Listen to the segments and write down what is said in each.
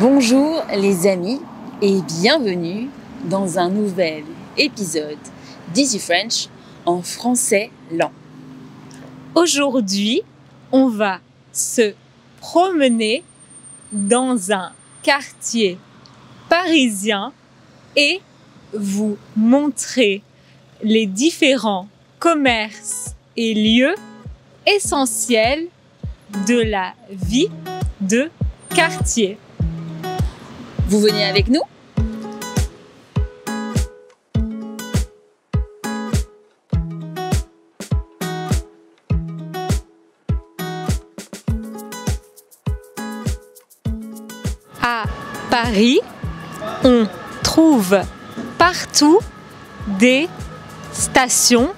Bonjour les amis et bienvenue dans un nouvel épisode d'Easy French en français lent. Aujourd'hui, on va se promener dans un quartier parisien et vous montrer les différents commerces et lieux essentiels de la vie de quartier. Vous venez avec nous? À Paris, on trouve partout des stations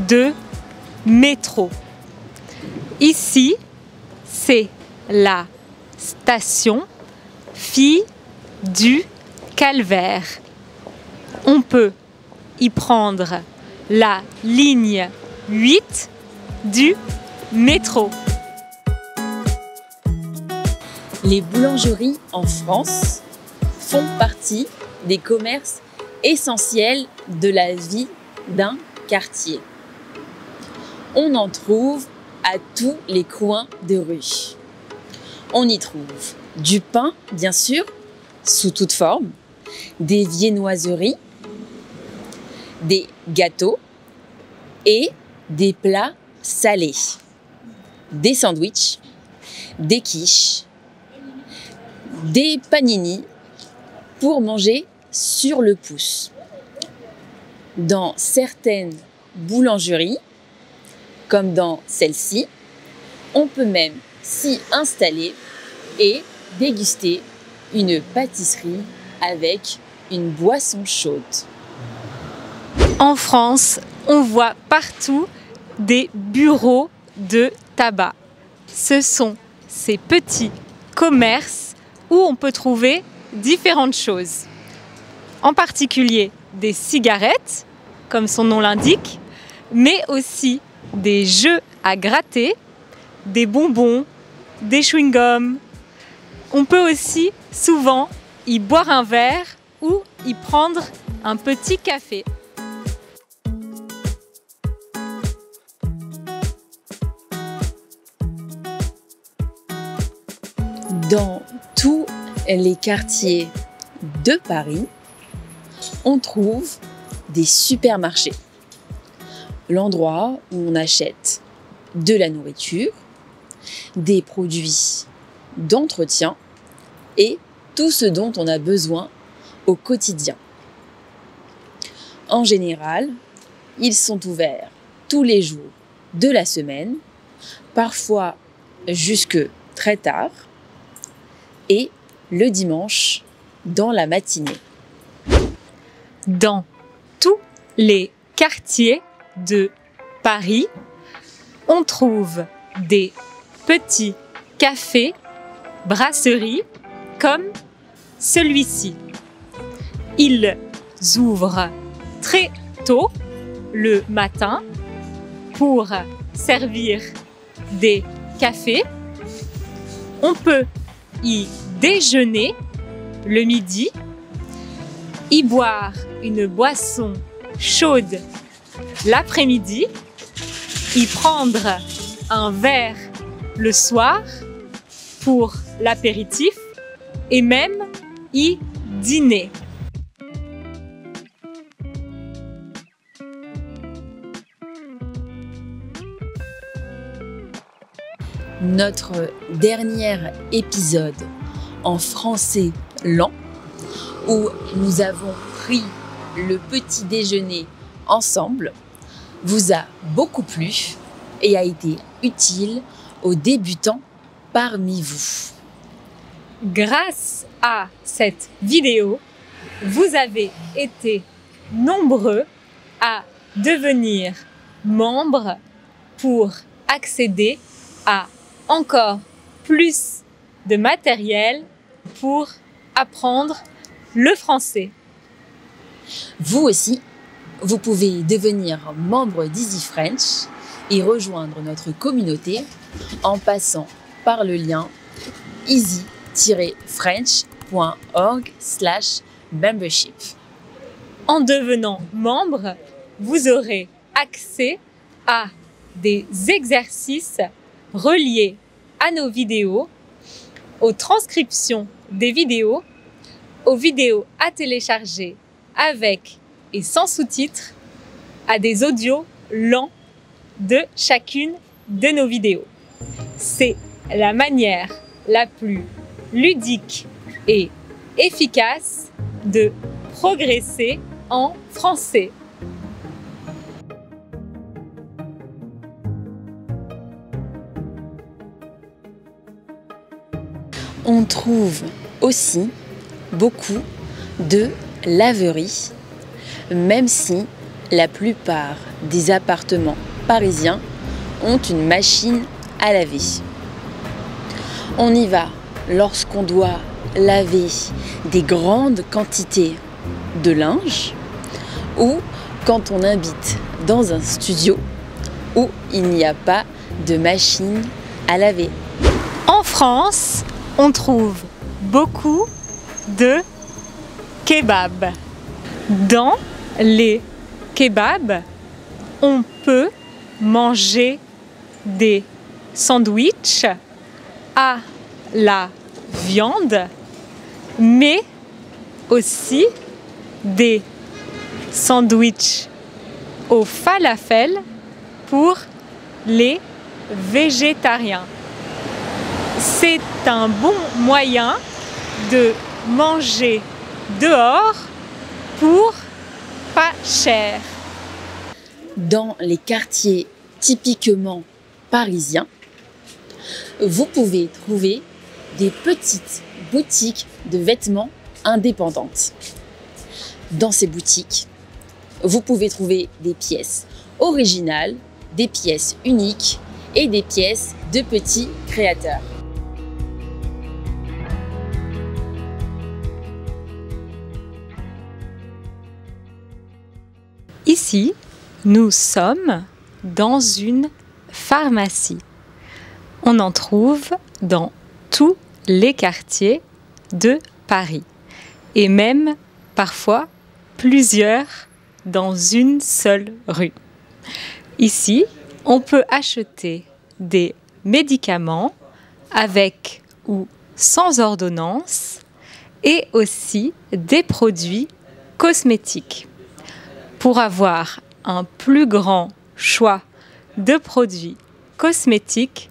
de métro. Ici, c'est la station Filles du Calvaire. On peut y prendre la ligne 8 du métro. Les boulangeries en France font partie des commerces essentiels de la vie d'un quartier. On en trouve à tous les coins de rue. On y trouve du pain, bien sûr, sous toute forme, des viennoiseries, des gâteaux et des plats salés, des sandwichs, des quiches, des panini pour manger sur le pouce. Dans certaines boulangeries, comme dans celle-ci, on peut même s'y installer et déguster une pâtisserie avec une boisson chaude. En France, on voit partout des bureaux de tabac. Ce sont ces petits commerces où on peut trouver différentes choses. En particulier des cigarettes, comme son nom l'indique, mais aussi des jeux à gratter, des bonbons, des chewing-gums. On peut aussi souvent y boire un verre ou y prendre un petit café. Dans tous les quartiers de Paris, on trouve des supermarchés. L'endroit où on achète de la nourriture, des produits d'entretien et tout ce dont on a besoin au quotidien. En général, ils sont ouverts tous les jours de la semaine, parfois jusque très tard, et le dimanche dans la matinée. Dans tous les quartiers de Paris, on trouve des petits cafés, brasseries comme celui-ci. Ils ouvrent très tôt le matin pour servir des cafés. On peut y déjeuner le midi, y boire une boisson chaude l'après-midi, y prendre un verre le soir pour l'apéritif et même y dîner. Notre dernier épisode en français lent, où nous avons pris le petit déjeuner ensemble, vous a beaucoup plu et a été utile aux débutants parmi vous. Grâce à cette vidéo, vous avez été nombreux à devenir membres pour accéder à encore plus de matériel pour apprendre le français. Vous aussi, vous pouvez devenir membre d'Easy French et rejoindre notre communauté en passant par le lien easy-french.fr. kebab.org/membership. En devenant membre, vous aurez accès à des exercices reliés à nos vidéos, aux transcriptions des vidéos, aux vidéos à télécharger avec et sans sous-titres, à des audios lents de chacune de nos vidéos. C'est la manière la plus ludique et efficace de progresser en français. On trouve aussi beaucoup de laveries, même si la plupart des appartements parisiens ont une machine à laver. On y va lorsqu'on doit laver des grandes quantités de linge ou quand on habite dans un studio où il n'y a pas de machine à laver. En France, on trouve beaucoup de kebabs. Dans les kebabs, on peut manger des sandwichs à la viande, mais aussi des sandwichs au falafel pour les végétariens. C'est un bon moyen de manger dehors pour pas cher. Dans les quartiers typiquement parisiens, vous pouvez trouver des petites boutiques de vêtements indépendantes. Dans ces boutiques, vous pouvez trouver des pièces originales, des pièces uniques et des pièces de petits créateurs. Ici, nous sommes dans une pharmacie. On en trouve dans tous les quartiers de Paris et même parfois plusieurs dans une seule rue. Ici, on peut acheter des médicaments avec ou sans ordonnance et aussi des produits cosmétiques. Pour avoir un plus grand choix de produits cosmétiques,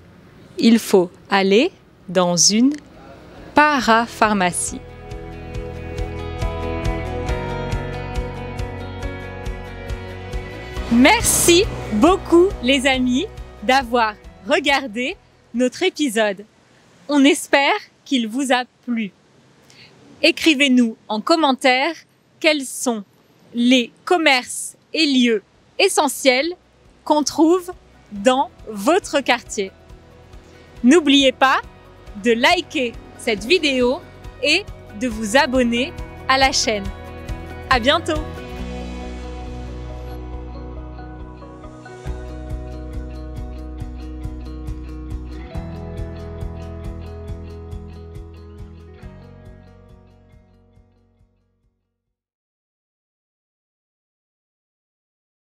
il faut aller dans une parapharmacie. Merci beaucoup les amis d'avoir regardé notre épisode. On espère qu'il vous a plu. Écrivez-nous en commentaire quels sont les commerces et lieux essentiels qu'on trouve dans votre quartier. N'oubliez pas de liker cette vidéo et de vous abonner à la chaîne. À bientôt!